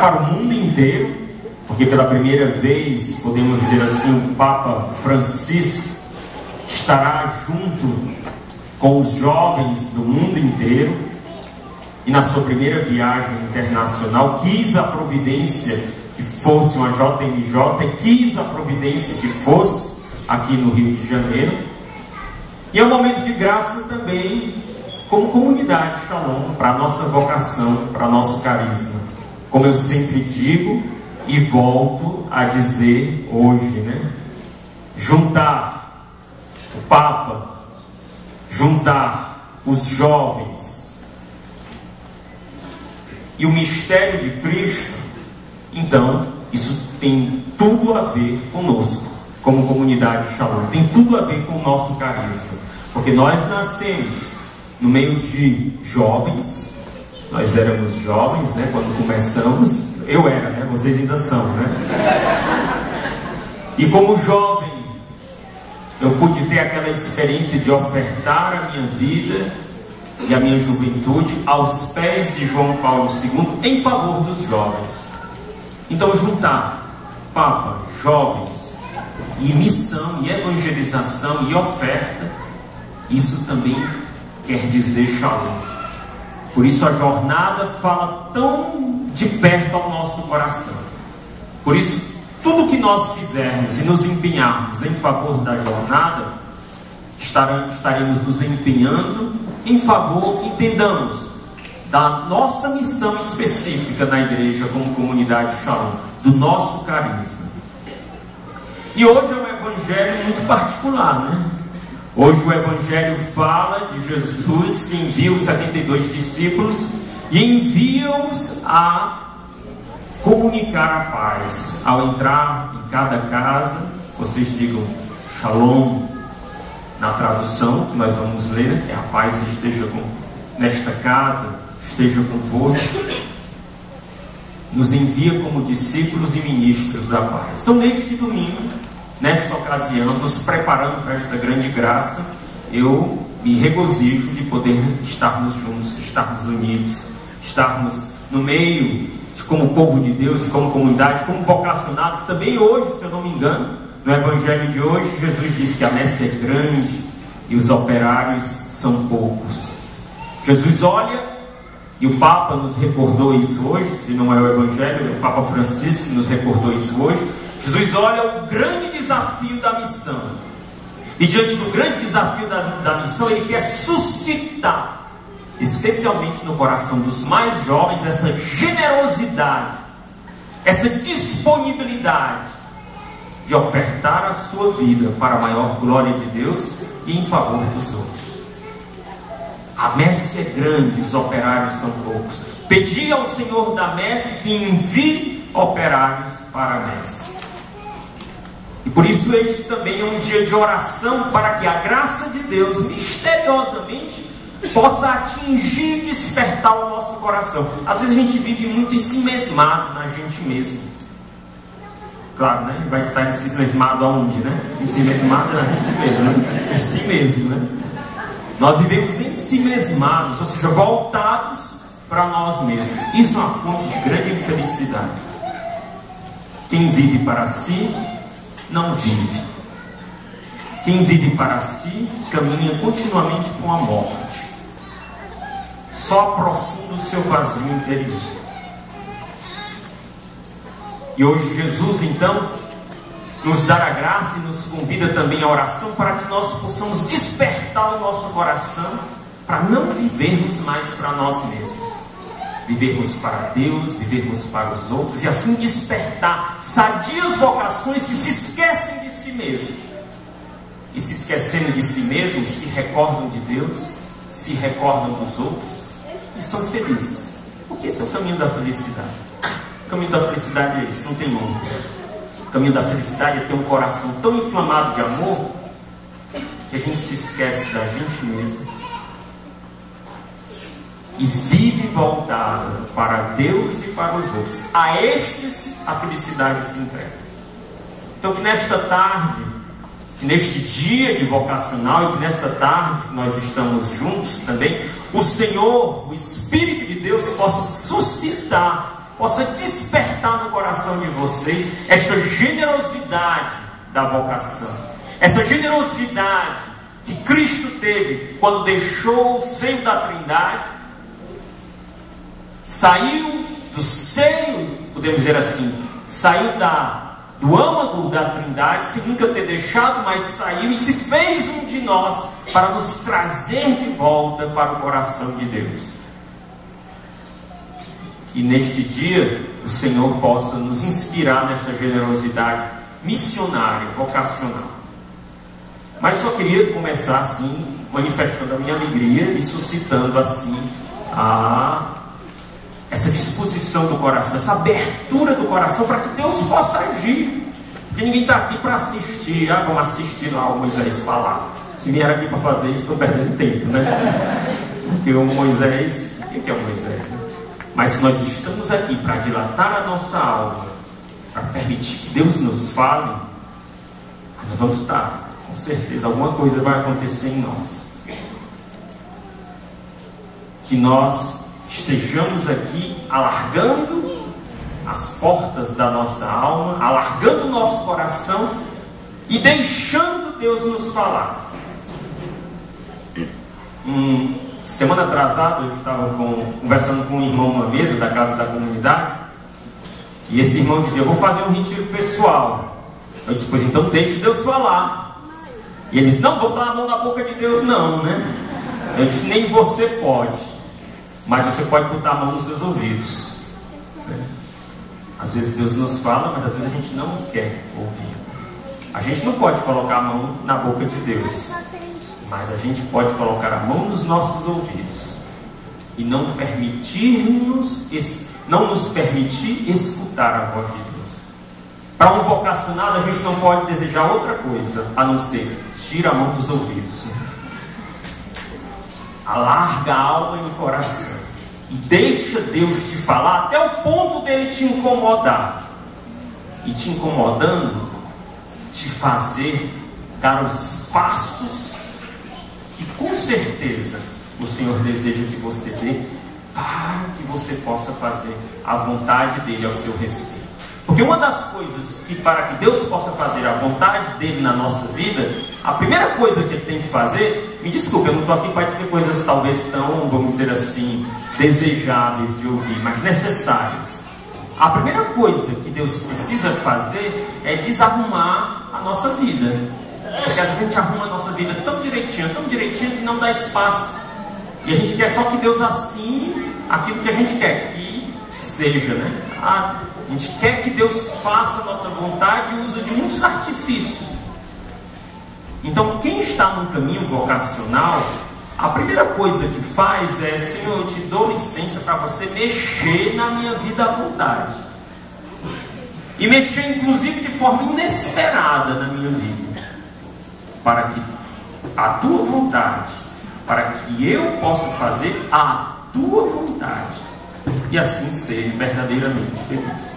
para o mundo inteiro, porque pela primeira vez, podemos dizer assim, o Papa Francisco estará junto com os jovens do mundo inteiro, e na sua primeira viagem internacional quis a providência que fosse uma JMJ, quis a providência que fosse aqui no Rio de Janeiro. E é um momento de graça também como comunidade Shalom, para a nossa vocação, para nosso carisma. Como eu sempre digo e volto a dizer hoje, né? Juntar o Papa, juntar os jovens e o mistério de Cristo, então isso tem tudo a ver conosco, como comunidade Shalom, tem tudo a ver com o nosso carisma, porque nós nascemos no meio de jovens, nós éramos jovens, né, quando começamos, eu era, né, vocês ainda são, né, e como jovem, eu pude ter aquela experiência de ofertar a minha vida e a minha juventude aos pés de João Paulo II, em favor dos jovens. Então juntar Papa, jovens, e missão, e evangelização, e oferta, isso também quer dizer Shalom. Por isso a jornada fala tão de perto ao nosso coração. Por isso, tudo que nós fizermos e nos empenharmos em favor da jornada, estaremos nos empenhando em favor, entendamos, da nossa missão específica na igreja como comunidade Shalom, do nosso carisma. E hoje é um evangelho muito particular, né? Hoje o evangelho fala de Jesus que envia os 72 discípulos e envia-os a comunicar a paz. Ao entrar em cada casa, vocês digam Shalom. Na tradução que nós vamos ler, é a paz esteja nesta casa, esteja convosco. Nos envia como discípulos e ministros da paz. Então neste domingo, nesta ocasião, nos preparando para esta grande graça, eu me regozijo de poder estarmos juntos, estarmos unidos, estarmos no meio de como povo de Deus, como comunidade, como vocacionados. Também hoje, se eu não me engano, no evangelho de hoje, Jesus disse que a messe é grande e os operários são poucos. Jesus olha, e o Papa nos recordou isso hoje, se não é o evangelho, é o Papa Francisco que nos recordou isso hoje. Jesus olha o grande desafio da missão, e diante do grande desafio da missão, Ele quer suscitar, especialmente no coração dos mais jovens, essa generosidade, essa disponibilidade de ofertar a sua vida para a maior glória de Deus e em favor dos outros. A messe é grande, os operários são poucos. Pedi ao Senhor da messe que envie operários para a messe. E por isso este também é um dia de oração, para que a graça de Deus misteriosamente possa atingir e despertar o nosso coração. Às vezes a gente vive muito ensimesmado na gente mesmo. Claro, né? Vai estar ensimesmado aonde, né? Ensimesmado na gente mesmo, né? Em si mesmo, né? Nós vivemos ensimesmados, ou seja, voltados para nós mesmos. Isso é uma fonte de grande infelicidade. Quem vive para si, não vive. Quem vive para si, caminha continuamente com a morte. Só aprofunda o seu vazio interior. E hoje Jesus, então, nos dá a graça e nos convida também à oração, para que nós possamos despertar o nosso coração, para não vivermos mais para nós mesmos, vivermos para Deus, vivermos para os outros, e assim despertar sadias vocações que se esquecem de si mesmos, e se esquecendo de si mesmos, se recordam de Deus, se recordam dos outros e são felizes, porque esse é o caminho da felicidade. O caminho da felicidade é isso, não tem outro. O caminho da felicidade é ter um coração tão inflamado de amor que a gente se esquece da gente mesmo e vive voltado para Deus e para os outros. A estes a felicidade se entrega. Então que nesta tarde, que neste dia de vocacional, e que nesta tarde que nós estamos juntos também, o Senhor, o Espírito de Deus, possa suscitar possa despertar no coração de vocês esta generosidade da vocação, essa generosidade que Cristo teve quando deixou o seio da Trindade, saiu do seio, podemos dizer assim, saiu do âmago da Trindade, sem nunca ter deixado, mas saiu e se fez um de nós para nos trazer de volta para o coração de Deus. Que neste dia o Senhor possa nos inspirar nesta generosidade missionária, vocacional. Mas só queria começar assim, manifestando a minha alegria e suscitando assim essa disposição do coração, essa abertura do coração para que Deus possa agir. Porque ninguém está aqui para assistir. Vamos assistir lá o Moisés falar. Se vier aqui para fazer isso, estou perdendo tempo, né? Porque o Moisés, o que é o Moisés, né? Mas se nós estamos aqui para dilatar a nossa alma, para permitir que Deus nos fale, nós vamos estar, com certeza, alguma coisa vai acontecer em nós. Que nós estejamos aqui alargando as portas da nossa alma, alargando o nosso coração e deixando Deus nos falar. Semana atrasada eu estava conversando com um irmão numa mesa da casa da comunidade, e esse irmão dizia: eu vou fazer um retiro pessoal. Eu disse: pois então deixe Deus falar. E ele disse: não, vou botar a mão na boca de Deus não, né? Eu disse: nem você pode, mas você pode botar a mão nos seus ouvidos. Às vezes Deus nos fala, mas às vezes a gente não quer ouvir. A gente não pode colocar a mão na boca de Deus, mas a gente pode colocar a mão nos nossos ouvidos e não nos permitir escutar a voz de Deus. Para um vocacionado, a gente não pode desejar outra coisa a não ser tira a mão dos ouvidos, alarga a alma e o coração e deixa Deus te falar até o ponto dele te incomodar, e te incomodando, te fazer dar os passos que com certeza o Senhor deseja que você dê, para que você possa fazer a vontade dele ao seu respeito. Porque uma das coisas que, para que Deus possa fazer a vontade dele na nossa vida, a primeira coisa que ele tem que fazer, me desculpe, eu não estou aqui para dizer coisas talvez tão, vamos dizer assim, desejáveis de ouvir, mas necessárias. A primeira coisa que Deus precisa fazer é desarrumar a nossa vida. Porque a gente arruma a nossa vida tão direitinho que não dá espaço. E a gente quer só que Deus assine aquilo que a gente quer que seja, né? A gente quer que Deus faça a nossa vontade e usa de muitos artifícios. Então, quem está num caminho vocacional, a primeira coisa que faz é: Senhor, eu te dou licença para você mexer na minha vida à vontade. E mexer, inclusive, de forma inesperada na minha vida. Para que a tua vontade, para que eu possa fazer a tua vontade, e assim ser verdadeiramente feliz.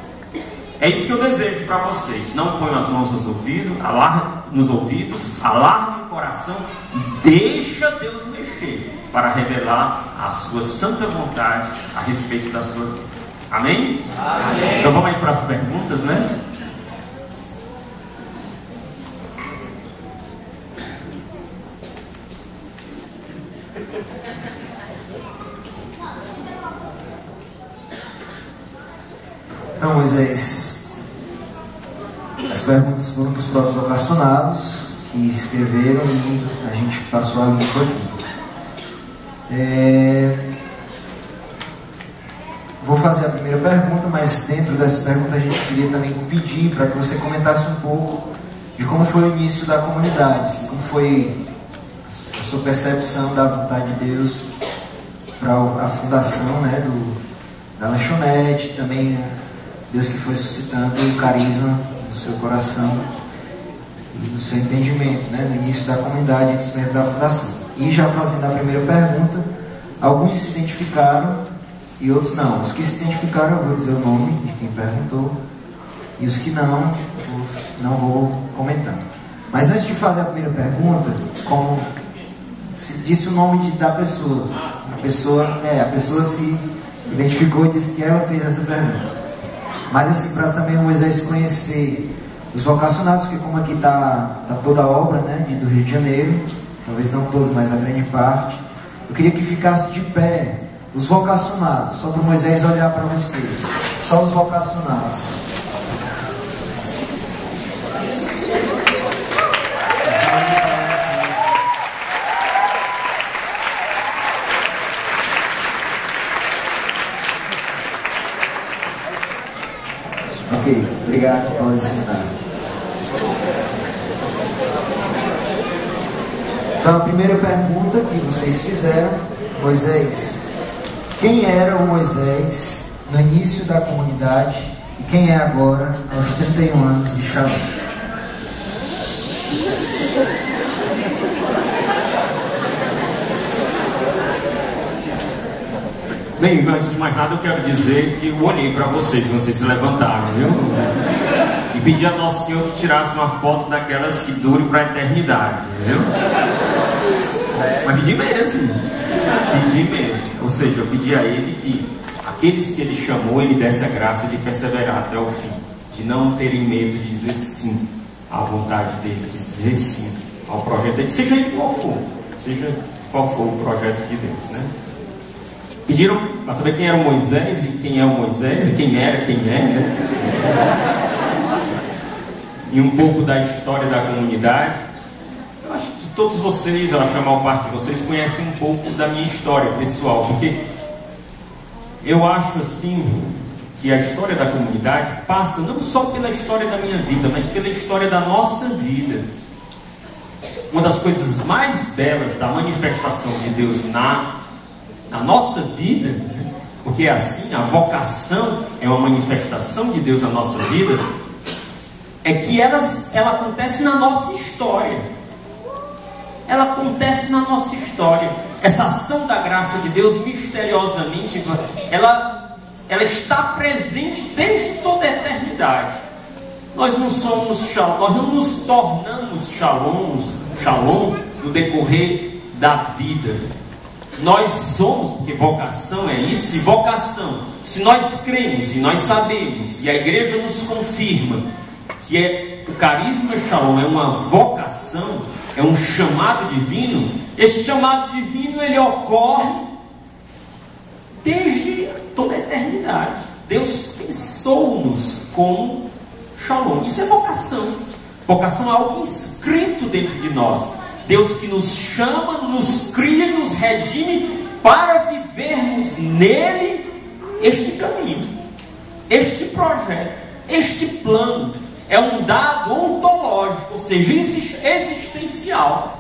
É isso que eu desejo para vocês. Não ponham as mãos nos ouvidos, alarguem o coração e deixa Deus mexer para revelar a sua santa vontade a respeito da sua vida. Amém? Amém. Então vamos aí para as perguntas, né? Então, Moisés, as perguntas foram dos próprios vocacionados que escreveram e a gente passou a limpo aqui. Vou fazer a primeira pergunta, mas dentro dessa pergunta a gente queria também pedir para que você comentasse um pouco de como foi o início da comunidade, assim, como foi a sua percepção da vontade de Deus para a fundação, né, da lanchonete, também Deus que foi suscitando o carisma no seu coração e no seu entendimento, né, no início da comunidade, antes mesmo da fundação. E já fazendo a primeira pergunta, alguns se identificaram e outros não. Os que se identificaram, eu vou dizer o nome de quem perguntou, e os que não vou comentar. Mas antes de fazer a primeira pergunta, como se disse o nome da pessoa, a pessoa se identificou e disse que ela fez essa pergunta. Mas assim, para também Moisés conhecer os vocacionados, porque como aqui está toda a obra, né, do Rio de Janeiro, talvez não todos, mas a grande parte, eu queria que ficasse de pé os vocacionados, só para Moisés olhar para vocês, só os vocacionados. Ok, obrigado, pode sentar. Então a primeira pergunta que vocês fizeram, Moisés, quem era o Moisés no início da comunidade e quem é agora aos 31 anos de Shalom? Bem, antes de mais nada eu quero dizer que eu olhei para vocês se levantaram, viu? E pedi a Nosso Senhor que tirasse uma foto daquelas que dure para a eternidade, viu? Mas pedi mesmo. Ou seja, eu pedi a Ele que aqueles que Ele chamou, Ele desse a graça de perseverar até o fim, de não terem medo de dizer sim à vontade dEle, de dizer sim ao projeto dEle, seja ele qual for o projeto de Deus, né? Pediram para saber quem era o Moisés e quem é o Moisés, e quem era, quem é, né? E um pouco da história da comunidade. Eu acho que todos vocês, eu acho que a maior parte de vocês conhecem um pouco da minha história pessoal, porque eu acho assim que a história da comunidade passa não só pela história da minha vida, mas pela história da nossa vida. Uma das coisas mais belas da manifestação de Deus na nossa vida, porque assim, a vocação é uma manifestação de Deus na nossa vida, é que ela acontece na nossa história. Ela acontece na nossa história. Essa ação da graça de Deus, misteriosamente, ela está presente desde toda a eternidade. Nós não nos tornamos shalom no decorrer da vida. Nós somos, porque vocação é isso, e vocação, se nós cremos e nós sabemos, e a igreja nos confirma que o carisma Shalom é uma vocação, é um chamado divino, esse chamado divino ele ocorre desde toda a eternidade. Deus pensou-nos como Shalom. Isso é vocação. Vocação é algo inscrito dentro de nós. Deus que nos chama, nos cria e nos redime para vivermos nele este caminho, este projeto, este plano. É um dado ontológico, ou seja, existencial.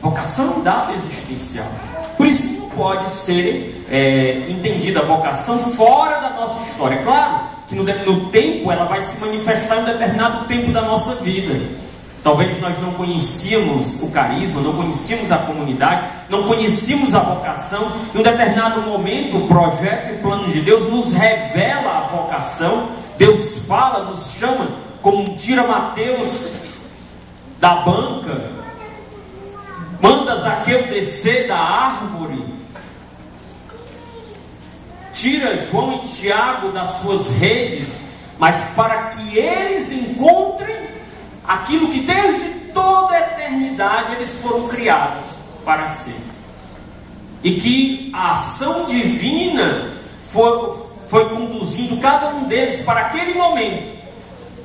Vocação é um dado existencial. Por isso não pode ser entendida a vocação fora da nossa história. Claro que no tempo ela vai se manifestar em um determinado tempo da nossa vida. Talvez nós não conhecíamos o carisma, não conhecíamos a comunidade, não conhecíamos a vocação. Em um determinado momento, o projeto e o plano de Deus nos revela a vocação. Deus fala, nos chama, como tira Mateus da banca, manda Zaqueu descer da árvore, tira João e Tiago das suas redes, mas para que eles encontrem aquilo que desde toda a eternidade eles foram criados para ser. E que a ação divina foi conduzindo cada um deles para aquele momento,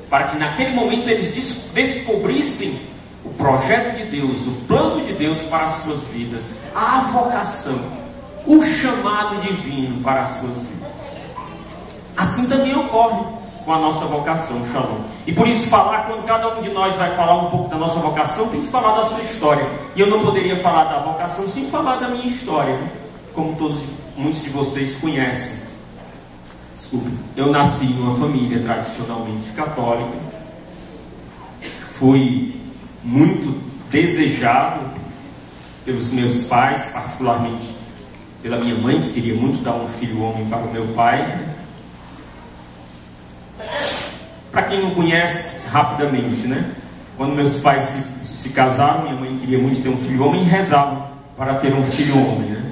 para que naquele momento eles descobrissem o projeto de Deus, o plano de Deus para as suas vidas, a vocação, o chamado divino para as suas vidas. Assim também ocorre com a nossa vocação, Shalom. E por isso quando cada um de nós vai falar um pouco da nossa vocação, tem que falar da sua história. E eu não poderia falar da vocação sem falar da minha história, né? Como muitos de vocês conhecem. Desculpe, eu nasci em uma família tradicionalmente católica, fui muito desejado pelos meus pais, particularmente pela minha mãe, que queria muito dar um filho homem para o meu pai. Para quem não conhece, rapidamente, né? Quando meus pais se casaram, minha mãe queria muito ter um filho homem e rezava para ter um filho homem, né?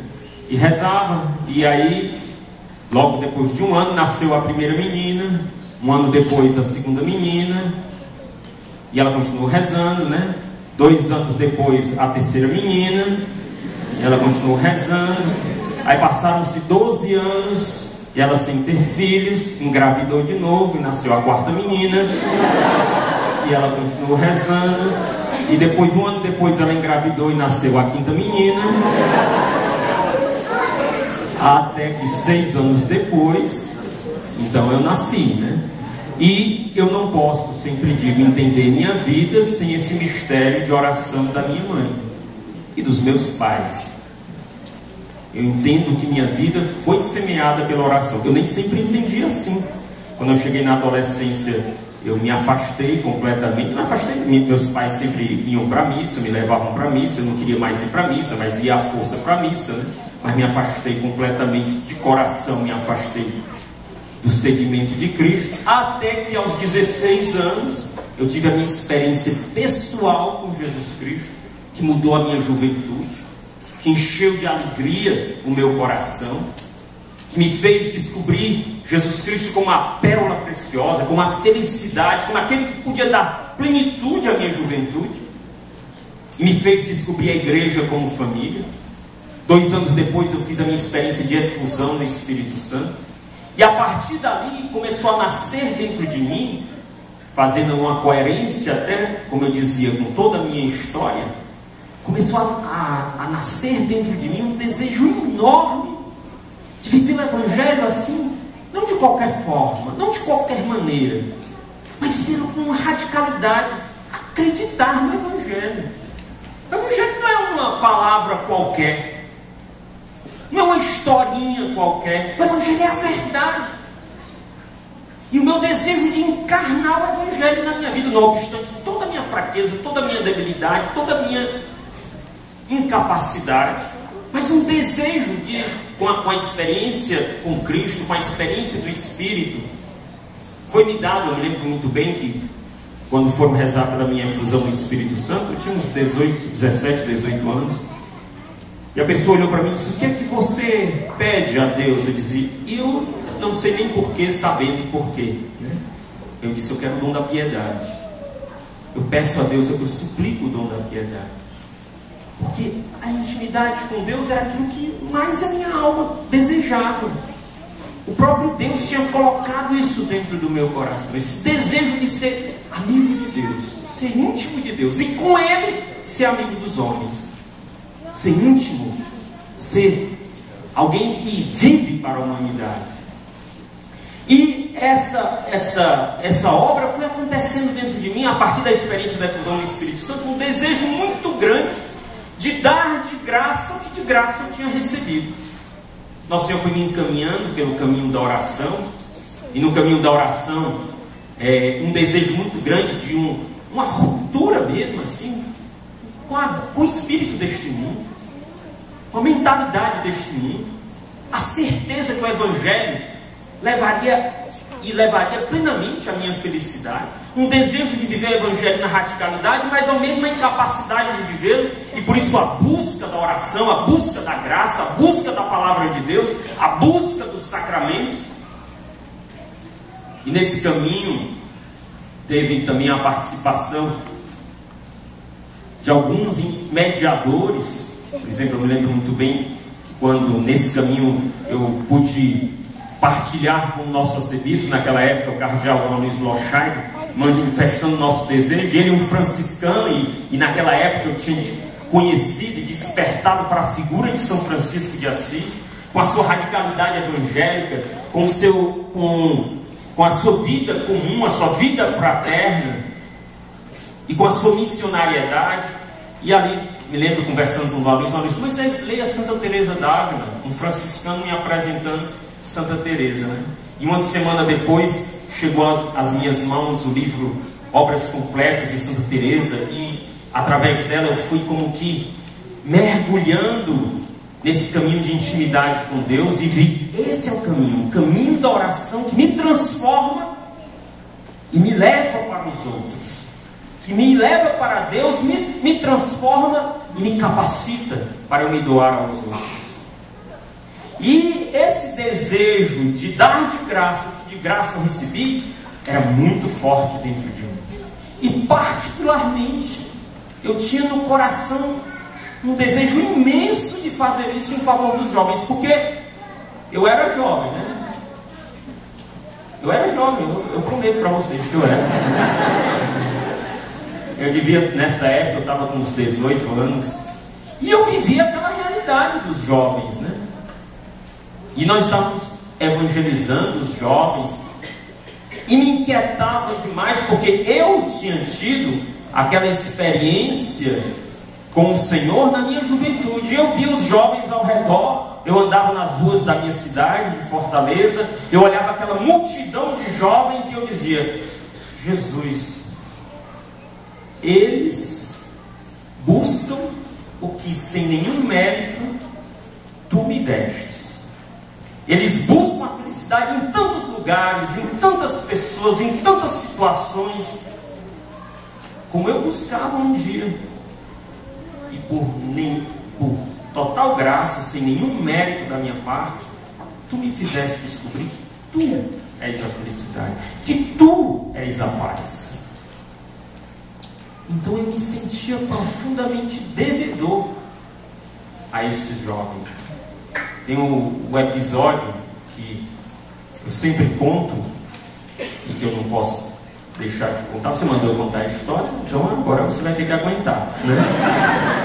E rezava, e aí Logo depois de um ano nasceu a primeira menina, um ano depois a segunda menina, e ela continuou rezando, né? 2 anos depois a terceira menina, ela continuou rezando. Aí passaram-se 12 anos e ela, sem ter filhos, engravidou de novo e nasceu a quarta menina, e ela continuou rezando. E depois, um ano depois, ela engravidou e nasceu a quinta menina, até que 6 anos depois, então eu nasci, né? E eu não posso, sempre digo, entender minha vida sem esse mistério de oração da minha mãe e dos meus pais. Eu entendo que minha vida foi semeada pela oração. Eu nem sempre entendi assim. Quando eu cheguei na adolescência, eu me afastei completamente. Me afastei. Meus pais sempre iam para a missa, me levavam para a missa. Eu não queria mais ir para a missa, mas ia à força para a missa, né? Mas me afastei completamente de coração, me afastei do seguimento de Cristo, até que aos 16 anos eu tive a minha experiência pessoal com Jesus Cristo, que mudou a minha juventude, que encheu de alegria o meu coração, que me fez descobrir Jesus Cristo como a pérola preciosa, como a felicidade, como aquele que podia dar plenitude à minha juventude, e me fez descobrir a igreja como família. 2 anos depois eu fiz a minha experiência de efusão no Espírito Santo, e a partir dali começou a nascer dentro de mim, fazendo uma coerência até, como eu dizia, com toda a minha história, começou a nascer dentro de mim um desejo enorme de viver o Evangelho assim, não de qualquer forma, não de qualquer maneira, mas vivê-lo com uma radicalidade, acreditar no Evangelho. O Evangelho não é uma palavra qualquer, não é uma historinha qualquer. O Evangelho é a verdade. E o meu desejo de encarnar o Evangelho na minha vida, não obstante toda a minha fraqueza, toda a minha debilidade, toda a minha incapacidade, mas um desejo de, com a experiência com Cristo, com a experiência do Espírito, foi me dado. Eu me lembro muito bem que quando foram rezar pela minha efusão no Espírito Santo, eu tinha uns 17, 18 anos. E a pessoa olhou para mim e disse: o que é que você pede a Deus? Eu dizia: eu não sei nem porquê, sabendo porquê, né? Eu disse: eu quero o dom da piedade. Eu peço a Deus, eu suplico o dom da piedade. Porque a intimidade com Deus era aquilo que mais a minha alma desejava. O próprio Deus tinha colocado isso dentro do meu coração, esse desejo de ser amigo de Deus, ser íntimo de Deus, e com Ele ser amigo dos homens. Ser íntimo, ser alguém que vive para a humanidade. E essa obra foi acontecendo dentro de mim, a partir da experiência da efusão no Espírito Santo, um desejo muito grande de dar de graça o que de graça eu tinha recebido. Nosso Senhor foi me encaminhando pelo caminho da oração, e no caminho da oração, um desejo muito grande de uma ruptura mesmo assim, com o espírito deste mundo, com a mentalidade deste mundo, a certeza que o Evangelho levaria plenamente a minha felicidade, um desejo de viver o Evangelho na radicalidade, mas ao mesmo a incapacidade de vivê-lo, e por isso a busca da oração, a busca da graça, a busca da palavra de Deus, a busca dos sacramentos. E nesse caminho teve também a participação de alguns mediadores. Por exemplo, eu me lembro muito bem que quando nesse caminho eu pude partilhar com o nosso arcebispo, naquela época o cardeal Luiz Lochaide, manifestando o nosso desejo. Ele, um franciscano, e naquela época eu tinha conhecido e despertado para a figura de São Francisco de Assis, com a sua radicalidade evangélica, com a sua vida comum, a sua vida fraterna, e com a sua missionariedade. E ali, me lembro conversando com o Luiz, mas leia Santa Teresa d'Ávila, um franciscano me apresentando Santa Teresa, né? E uma semana depois chegou às minhas mãos o livro Obras Completas de Santa Teresa, e através dela eu fui como que mergulhando nesse caminho de intimidade com Deus, e vi: esse é o caminho da oração que me transforma e me leva para os outros, que me leva para Deus, me transforma e me capacita para eu me doar aos outros. E esse desejo de dar de graça o que de graça eu recebi era muito forte dentro de mim. E particularmente eu tinha no coração um desejo imenso de fazer isso em favor dos jovens, porque eu era jovem, né? Eu era jovem, eu prometo para vocês que eu era. Eu devia, nessa época, eu estava com uns 18 anos, e eu vivia aquela realidade dos jovens, né? E nós estávamos evangelizando os jovens, e me inquietava demais, porque eu tinha tido aquela experiência com o Senhor na minha juventude. Eu via os jovens ao redor, eu andava nas ruas da minha cidade, de Fortaleza, eu olhava aquela multidão de jovens e eu dizia: Jesus, eles buscam o que sem nenhum mérito tu me destes. Eles buscam a felicidade em tantos lugares, em tantas pessoas, em tantas situações, como eu buscava um dia. E por total graça, sem nenhum mérito da minha parte, tu me fizeste descobrir que tu és a felicidade, que tu és a paz. Então eu me sentia profundamente devedor a estes jovens. Tem o episódio que eu sempre conto e que eu não posso deixar de contar. Você mandou eu contar a história, então agora você vai ter que aguentar, né?